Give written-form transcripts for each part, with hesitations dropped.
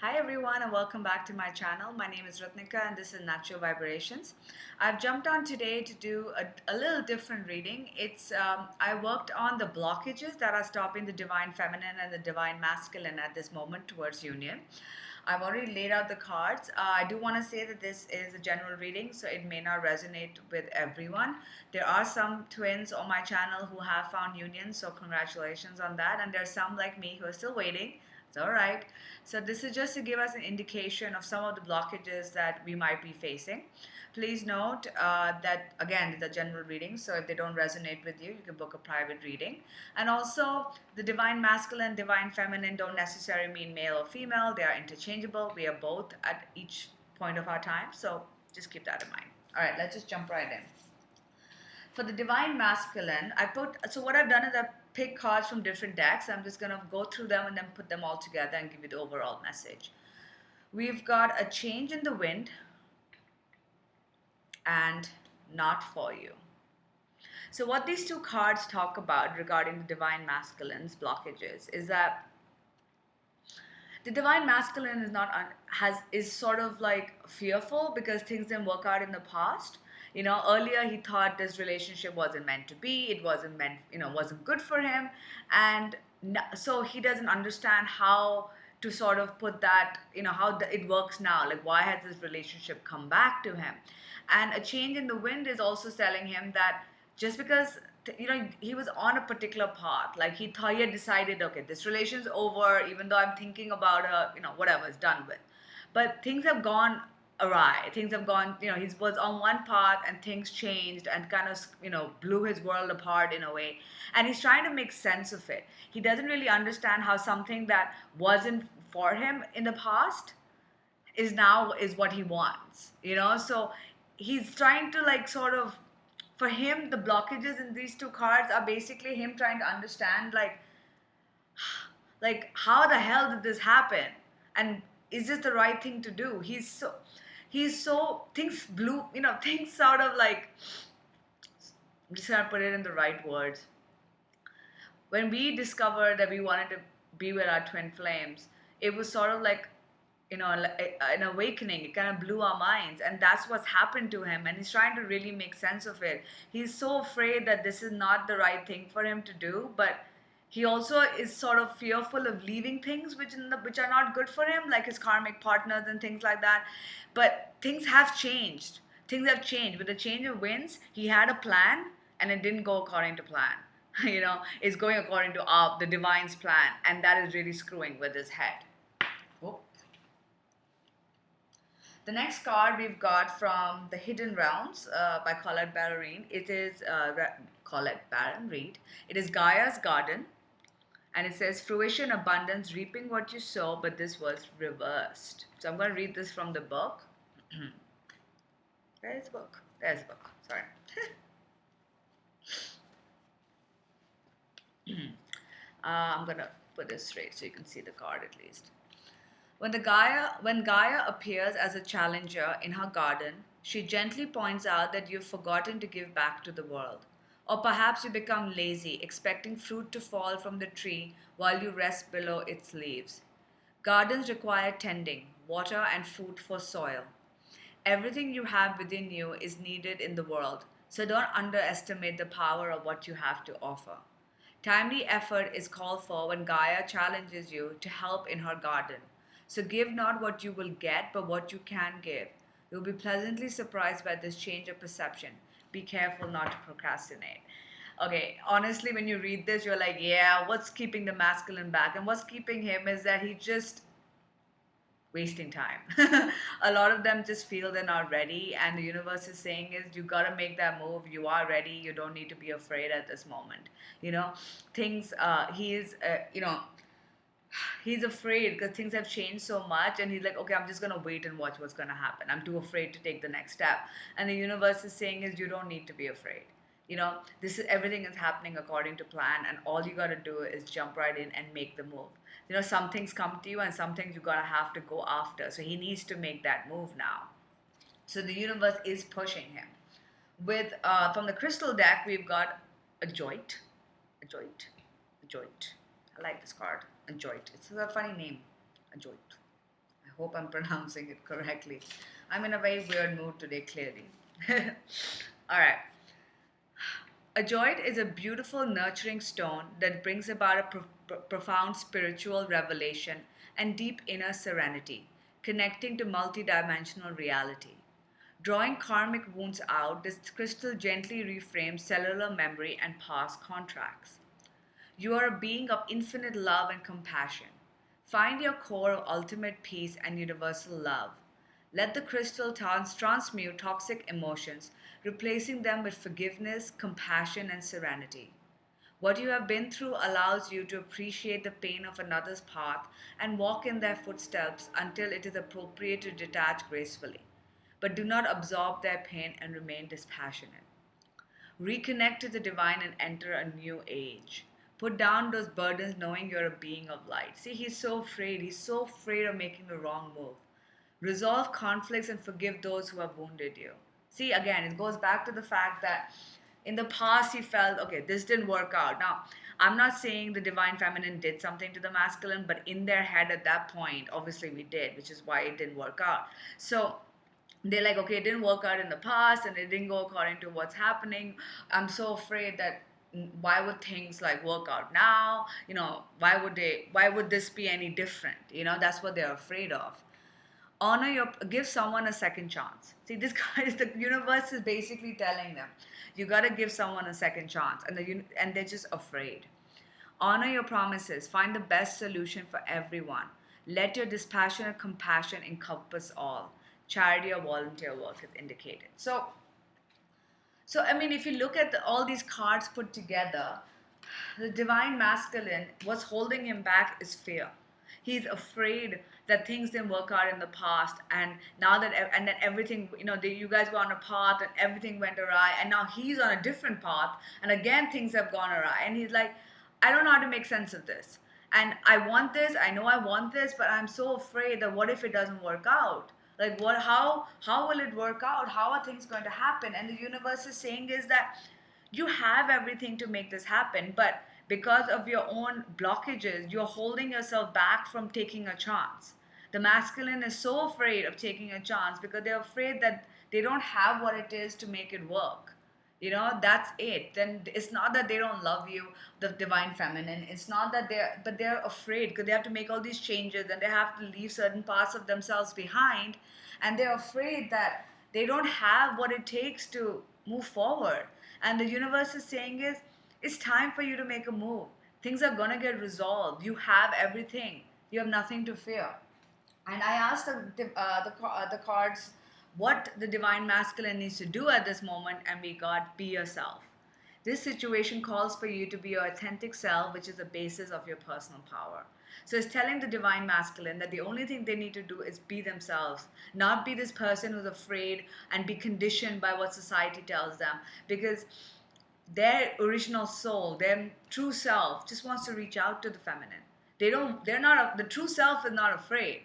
Hi everyone and welcome back to my channel. My name is Ratnika and this is Natural Vibrations. I've jumped on today to do a little different reading. I worked on the blockages that are stopping the divine feminine and the divine masculine at this moment towards union. I've already laid out the cards. I do want to say that this is a general reading, so it may not resonate with everyone. There are some twins on my channel who have found union, so congratulations on that. And there are some like me who are still waiting. It's all right. So this is just to give us an indication of some of the blockages that we might be facing. Please note that again, the general reading. So if they don't resonate with you, you can book a private reading. And also, the divine masculine, divine feminine don't necessarily mean male or female. They are interchangeable. We are both at each point of our time. So just keep that in mind. All right, let's just jump right in. For the divine masculine, so what I've done is I've picked cards from different decks. I'm just gonna go through them and then put them all together and give you the overall message. We've got a change in the wind and not for you. So what these two cards talk about regarding the divine masculine's blockages is that the divine masculine is sort of like fearful because things didn't work out in the past. Earlier he thought this relationship wasn't meant to be. It wasn't meant, wasn't good for him, and so he doesn't understand how to sort of put that, it works now. Like, why has this relationship come back to him? And a change in the wind is also telling him that just because he was on a particular path, like he thought, he had decided, okay, this relation's over, even though I'm thinking about her, whatever, it's done with. But things have gone awry. Things have gone, he was on one path and things changed and kind of, blew his world apart in a way. And he's trying to make sense of it. He doesn't really understand how something that wasn't for him in the past is what he wants, so he's trying to, like, sort of, for him, the blockages in these two cards are basically him trying to understand, like how the hell did this happen, and is this the right thing to do? He's so things blew, things sort of like, I'm just gonna put it in the right words. When we discovered that we wanted to be with our twin flames, it was sort of like, an awakening. It kind of blew our minds, and that's what's happened to him, and he's trying to really make sense of it. He's so afraid that this is not the right thing for him to do, but he also is sort of fearful of leaving things which are not good for him, like his karmic partners and things like that. But things have changed with the change of winds. He had a plan and it didn't go according to plan. It's going according to the divine's plan, and that is really screwing with his head. Whoop. The next card we've got from The Hidden Realms by Colette Baron. It is Colette Baron Reed. It is Gaia's Garden, and it says fruition, abundance, reaping what you sow, but this was reversed. So I'm going to read this from the book. Where's the book? There's the book. Sorry. I'm going to put this straight so you can see the card at least. When Gaia appears as a challenger in her garden, she gently points out that you've forgotten to give back to the world. Or perhaps you become lazy, expecting fruit to fall from the tree while you rest below its leaves. Gardens require tending, water, and food for soil. Everything you have within you is needed in the world, so don't underestimate the power of what you have to offer. Timely effort is called for when Gaia challenges you to help in her garden. So give not what you will get, but what you can give. You'll be pleasantly surprised by this change of perception. Be careful not to procrastinate. Okay, honestly, when you read this, you're like, yeah, what's keeping the masculine back? And what's keeping him is that he just wasting time. A lot of them just feel they're not ready, and the universe is saying is, you got to make that move. You are ready. You don't need to be afraid at this moment. Things, he's afraid because things have changed so much, and he's like, okay, I'm just going to wait and watch what's going to happen. I'm too afraid to take the next step. And the universe is saying is, you don't need to be afraid. This is, everything is happening according to plan, and all you got to do is jump right in and make the move. Some things come to you and some things you got to have to go after. So he needs to make that move now. So the universe is pushing him. With from the crystal deck, we've got a joint. A joint. A joint. I like this card. A joint. It's a funny name. A joint. hope I'm pronouncing it correctly. I'm in a very weird mood today, clearly. All right. Ajoit is a beautiful, nurturing stone that brings about a profound spiritual revelation and deep inner serenity, connecting to multidimensional reality. Drawing karmic wounds out, this crystal gently reframes cellular memory and past contracts. You are a being of infinite love and compassion. Find your core of ultimate peace and universal love. Let the crystal transmute toxic emotions, replacing them with forgiveness, compassion, and serenity. What you have been through allows you to appreciate the pain of another's path and walk in their footsteps until it is appropriate to detach gracefully. But do not absorb their pain and remain dispassionate. Reconnect to the divine and enter a new age. Put down those burdens knowing you're a being of light. See, he's so afraid. He's so afraid of making the wrong move. Resolve conflicts and forgive those who have wounded you. See, again, it goes back to the fact that in the past he felt, okay, this didn't work out. Now, I'm not saying the divine feminine did something to the masculine, but in their head at that point, obviously we did, which is why it didn't work out. So, they're like, okay, it didn't work out in the past and it didn't go according to what's happening. I'm so afraid that why would things like work out now? Why would this be any different? That's what they're afraid of. Give someone a second chance. See, this guy is the universe is basically telling them, you got to give someone a second chance, and they're just afraid. Honor your promises. Find the best solution for everyone. Let your dispassionate compassion encompass all. Charity or volunteer work is indicated. So I mean, if you look at all these cards put together, the divine masculine, what's holding him back is fear. He's afraid that things didn't work out in the past, and now that and then everything, you guys were on a path and everything went awry, and now he's on a different path, and again things have gone awry, and he's like, I don't know how to make sense of this, and I want this, I know I want this, but I'm so afraid that what if it doesn't work out? Like, what? How will it work out? How are things going to happen? And the universe is saying is that you have everything to make this happen, but because of your own blockages, you're holding yourself back from taking a chance. The masculine is so afraid of taking a chance because they're afraid that they don't have what it is to make it work. That's it. Then it's not that they don't love you, the divine feminine. It's not that they're afraid because they have to make all these changes and they have to leave certain parts of themselves behind. And they're afraid that they don't have what it takes to move forward. And the universe is saying is, it's time for you to make a move. Things are gonna get resolved. You have everything. You have nothing to fear. And I asked the cards what the divine masculine needs to do at this moment, and we got be yourself. This situation calls for you to be your authentic self, which is the basis of your personal power. So it's telling the divine masculine that the only thing they need to do is be themselves, not be this person who's afraid and be conditioned by what society tells them. Because their original soul, their true self, just wants to reach out to the feminine. They're not, the true self is not afraid,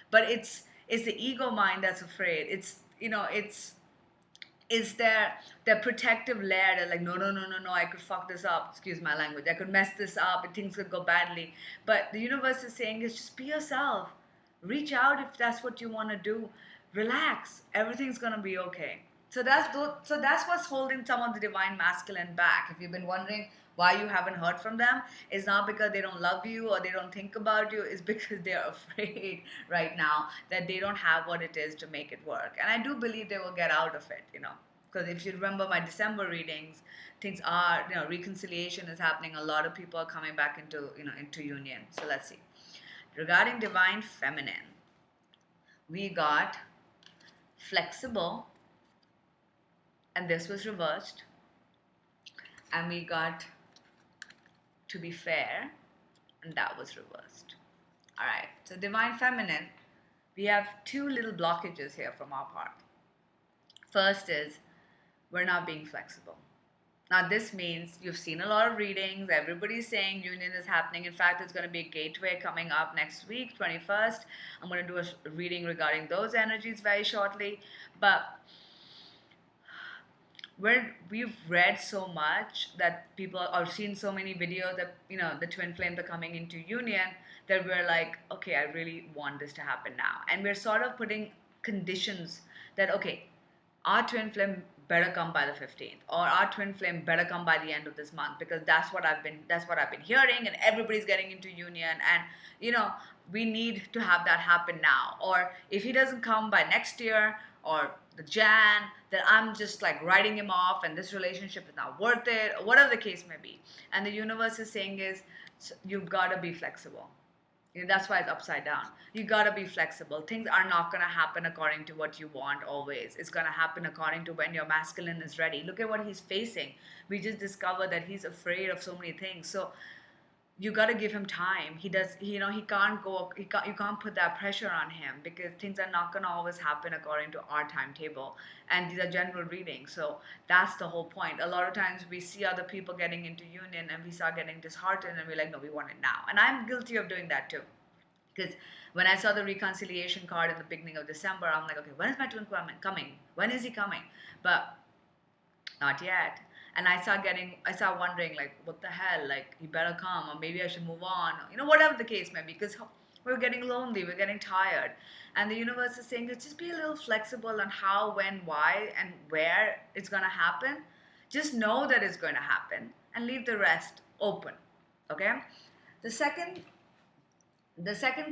but it's the ego mind that's afraid. It's their protective layer. They're like, no, no, no, no, no, I could fuck this up. Excuse my language. I could mess this up and things could go badly. But the universe is saying is just be yourself. Reach out if that's what you want to do. Relax. Everything's gonna be okay. So that's what's holding some of the divine masculine back. If you've been wondering why you haven't heard from them, it's not because they don't love you or they don't think about you. It's because they're afraid right now that they don't have what it is to make it work. And I do believe they will get out of it, because if you remember my December readings, things are, reconciliation is happening. A lot of people are coming back into union. So let's see. Regarding divine feminine, we got flexible, and this was reversed, and we got to be fair, and that was reversed. All right, so divine feminine, we have two little blockages here from our part. First is we're not being flexible. Now this means you've seen a lot of readings, everybody's saying union is happening. In fact, there's going to be a gateway coming up next week, 21st. I'm going to do a reading regarding those energies very shortly. But we've read so much that people are seen so many videos that the twin flames are coming into union, that we're like, okay, I really want this to happen now. And we're sort of putting conditions that, okay, our twin flame better come by the 15th, or our twin flame better come by the end of this month, because that's what I've been hearing, and everybody's getting into union, and you know we need to have that happen now. Or if he doesn't come by next year or the Jan, then I'm just like writing him off, and this relationship is not worth it, or whatever the case may be. And the universe is saying is, you've got to be flexible. That's why it's upside down. You gotta be flexible. Things are not gonna happen according to what you want always. It's gonna happen according to when your masculine is ready. Look at what he's facing. We just discovered that he's afraid of so many things. So you got to give him time. He can't go, you can't put that pressure on him, because things are not going to always happen according to our timetable. And these are general readings. So that's the whole point. A lot of times we see other people getting into union and we start getting disheartened, and we're like, no, we want it now. And I'm guilty of doing that too. Because when I saw the reconciliation card in the beginning of December, I'm like, okay, when is my twin coming? When is he coming? But not yet. And I start wondering, like, what the hell? Like, he better come, or maybe I should move on, whatever the case may be, because we're getting lonely, we're getting tired. And the universe is saying, just be a little flexible on how, when, why, and where it's going to happen. Just know that it's going to happen and leave the rest open. Okay? The second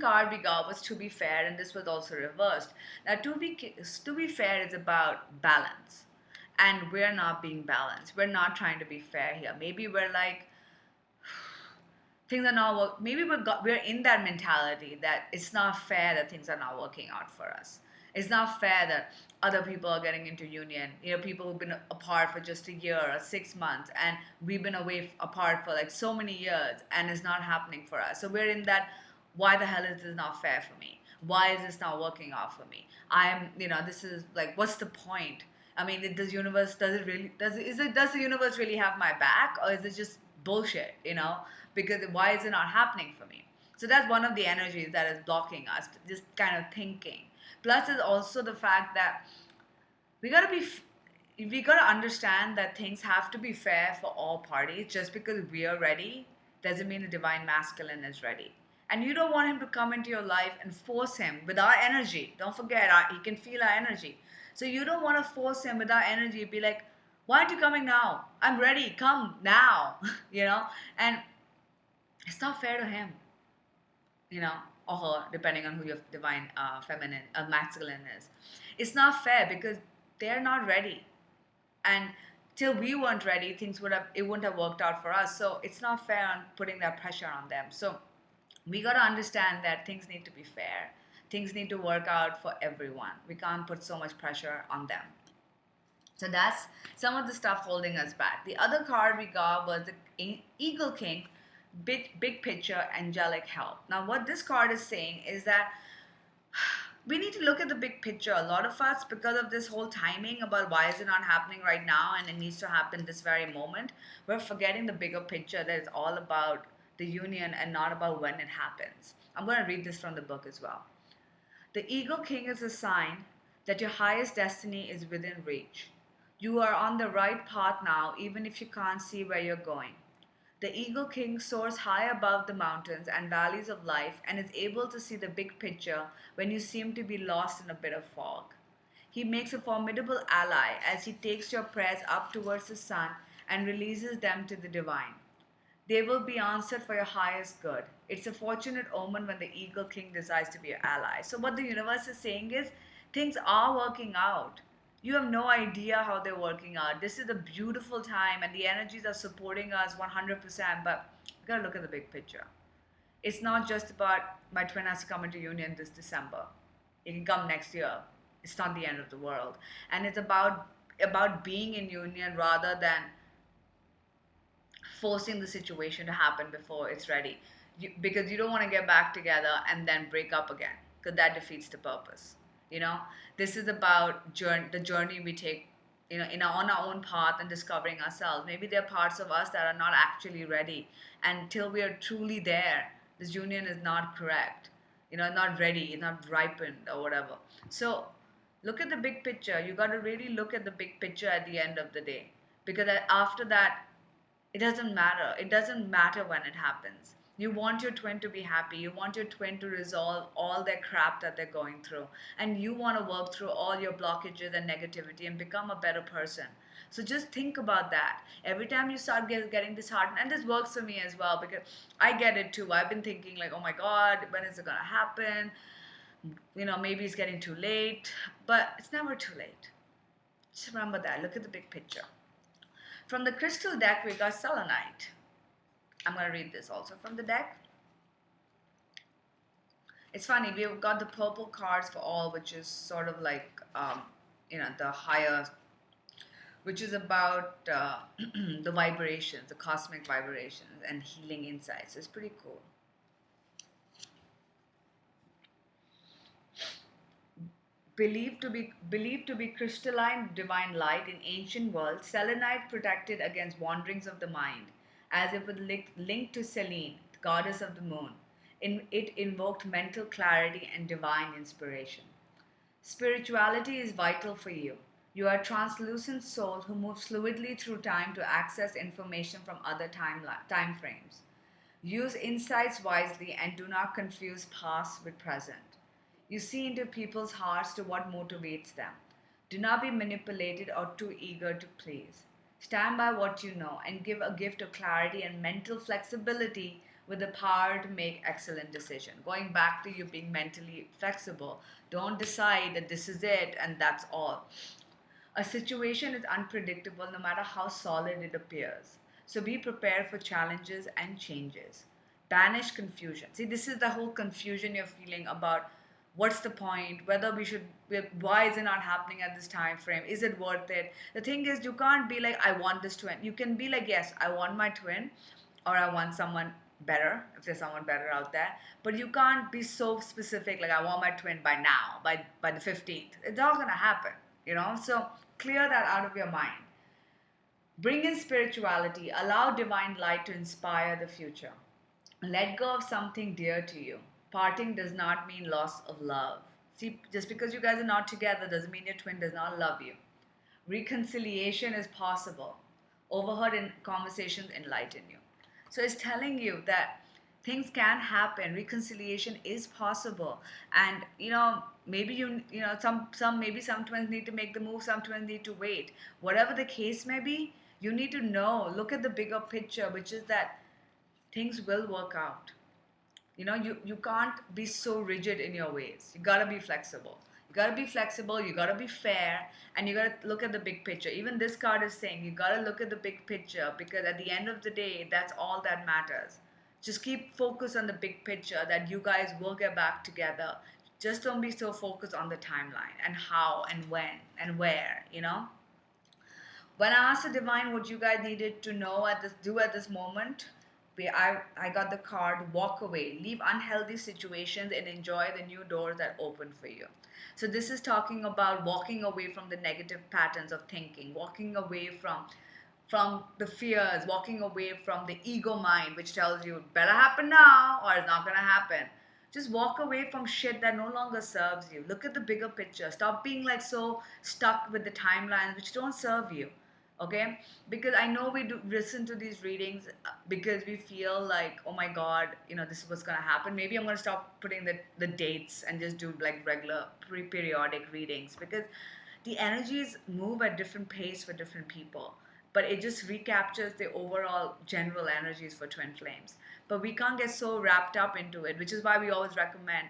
card we got was To Be Fair, and this was also reversed. Now, to be fair is about balance. And we're not being balanced. We're not trying to be fair here. Maybe we're like, things are not work. Maybe we're in that mentality that it's not fair that things are not working out for us. It's not fair that other people are getting into union. People who've been apart for just a year or 6 months, and we've been apart for like so many years, and it's not happening for us. So we're in that, why the hell is this not fair for me? Why is this not working out for me? This is like, what's the point? I mean, does the universe really have my back, or is it just bullshit? Because why is it not happening for me? So that's one of the energies that is blocking us, just kind of thinking. Plus, is also the fact that we gotta understand that things have to be fair for all parties. Just because we are ready doesn't mean the divine masculine is ready. And you don't want him to come into your life and force him with our energy. Don't forget, he can feel our energy. So you don't want to force him with our energy. Be like, why aren't you coming now? I'm ready. Come now. And it's not fair to him, or her, depending on who your divine feminine masculine is. It's not fair because they're not ready. And till we weren't ready, it wouldn't have worked out for us. So it's not fair on putting that pressure on them. So we got to understand that things need to be fair. Things need to work out for everyone. We can't put so much pressure on them. So that's some of the stuff holding us back. The other card we got was the Eagle King, big picture, angelic help. Now, what this card is saying is that we need to look at the big picture. A lot of us, because of this whole timing about why is it not happening right now and it needs to happen this very moment, we're forgetting the bigger picture that is all about the union and not about when it happens. I'm going to read this from the book as well. The Eagle King is a sign that your highest destiny is within reach. You are on the right path now, even if you can't see where you're going. The Eagle King soars high above the mountains and valleys of life and is able to see the big picture when you seem to be lost in a bit of fog. He makes a formidable ally as he takes your prayers up towards the sun and releases them to the divine. They will be answered for your highest good. It's a fortunate omen when the Eagle King decides to be your ally. So what the universe is saying is, things are working out. You have no idea how they're working out. This is a beautiful time and the energies are supporting us 100%, but you gotta look at the big picture. It's not just about my twin has to come into union this December. It can come next year. It's not the end of the world. And it's about being in union rather than forcing the situation to happen before it's ready. Because you don't want to get back together and then break up again, because that defeats the purpose. This is about the journey we take, on our own path and discovering ourselves. Maybe there are parts of us that are not actually ready. And till we are truly there, this union is not correct, not ready, not ripened or whatever. So look at the big picture. You got to really look at the big picture at the end of the day. Because after that, it doesn't matter. It doesn't matter when it happens. You want your twin to be happy. You want your twin to resolve all their crap that they're going through. And you want to work through all your blockages and negativity and become a better person. So just think about that. Every time you start getting disheartened, and this works for me as well because I get it too. I've been thinking, like, oh my God, when is it going to happen? Maybe it's getting too late. But it's never too late. Just remember that. Look at the big picture. From the crystal deck, we got selenite. I'm going to read this also from the deck. It's funny, we've got the purple cards for all, which is sort of like, the higher, which is about the vibrations, the cosmic vibrations and healing insights. It's pretty cool. Believed to be crystalline divine light in ancient world, selenite protected against wanderings of the mind, as if it linked to Selene, the goddess of the moon. It invoked mental clarity and divine inspiration. Spirituality is vital for you. You are a translucent soul who moves fluidly through time to access information from other time frames. Use insights wisely and do not confuse past with present. You see into people's hearts to what motivates them. Do not be manipulated or too eager to please. Stand by what you know and give a gift of clarity and mental flexibility with the power to make excellent decisions. Going back to you being mentally flexible, don't decide that this is it and that's all. A situation is unpredictable no matter how solid it appears. So be prepared for challenges and changes. Banish confusion. See, this is the whole confusion you're feeling about what's the point, whether why is it not happening at this time frame? Is it worth it? The thing is, you can't be like, I want this twin. You can be like, yes, I want my twin, or I want someone better, if there's someone better out there. But you can't be so specific, like, I want my twin by now, by the 15th. It's not going to happen. So clear that out of your mind. Bring in spirituality. Allow divine light to inspire the future. Let go of something dear to you. Parting does not mean loss of love. See, just because you guys are not together doesn't mean your twin does not love you. Reconciliation is possible. Overheard in conversations enlighten you. So it's telling you that things can happen. Reconciliation is possible. And maybe some twins need to make the move, some twins need to wait. Whatever the case may be, you need to look at the bigger picture, which is that things will work out. You can't be so rigid in your ways. You gotta be flexible. You gotta be fair, and you gotta look at the big picture. Even this card is saying you gotta look at the big picture, because at the end of the day, that's all that matters. Just keep focused on the big picture that you guys will get back together. Just don't be so focused on the timeline and how and when and where. When I asked the divine what you guys needed to know at this moment, I got the card walk away, leave unhealthy situations and enjoy the new doors that open for you. So this is talking about walking away from the negative patterns of thinking, walking away from the fears, walking away from the ego mind, which tells you it better happen now or it's not going to happen. Just walk away from shit that no longer serves you. Look at the bigger picture. Stop being like so stuck with the timelines which don't serve you. Okay, because I know we do listen to these readings because we feel like, oh my God, this is what's going to happen. Maybe I'm going to stop putting the dates and just do like regular periodic readings, because the energies move at different pace for different people, but it just recaptures the overall general energies for twin flames. But we can't get so wrapped up into it, which is why we always recommend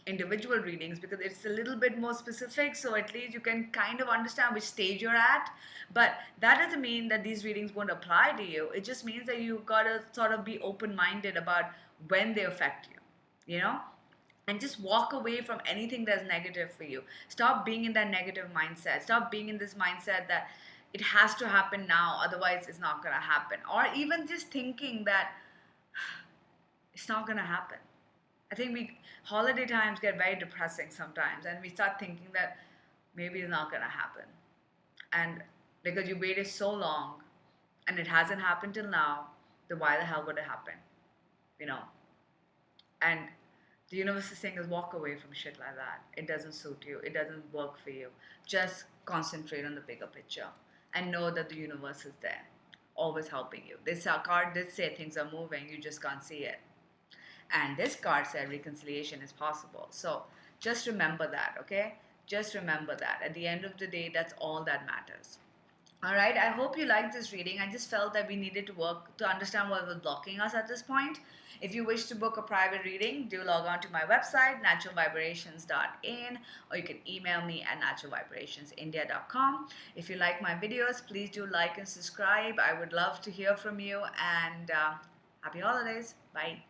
individual readings, because it's a little bit more specific, so at least you can kind of understand which stage you're at. But that doesn't mean that these readings won't apply to you. It just means that you gotta sort of be open-minded about when they affect you, and just walk away from anything that's negative for you. Stop being in that negative mindset. Stop being in this mindset that it has to happen now, otherwise it's not gonna happen. Or even just thinking that it's not gonna happen. I think holiday times get very depressing sometimes, and we start thinking that maybe it's not gonna happen, and because you waited so long, and it hasn't happened till now, then why the hell would it happen? You know, and the universe is saying is walk away from shit like that. It doesn't suit you. It doesn't work for you. Just concentrate on the bigger picture and know that the universe is there, always helping you. This card did say things are moving. You just can't see it. And this card said reconciliation is possible. So just remember that, okay? Just remember that. At the end of the day, that's all that matters. All right, I hope you liked this reading. I just felt that we needed to work to understand what was blocking us at this point. If you wish to book a private reading, do log on to my website, naturalvibrations.in, or you can email me at naturalvibrationsindia.com. If you like my videos, please do like and subscribe. I would love to hear from you, and happy holidays. Bye.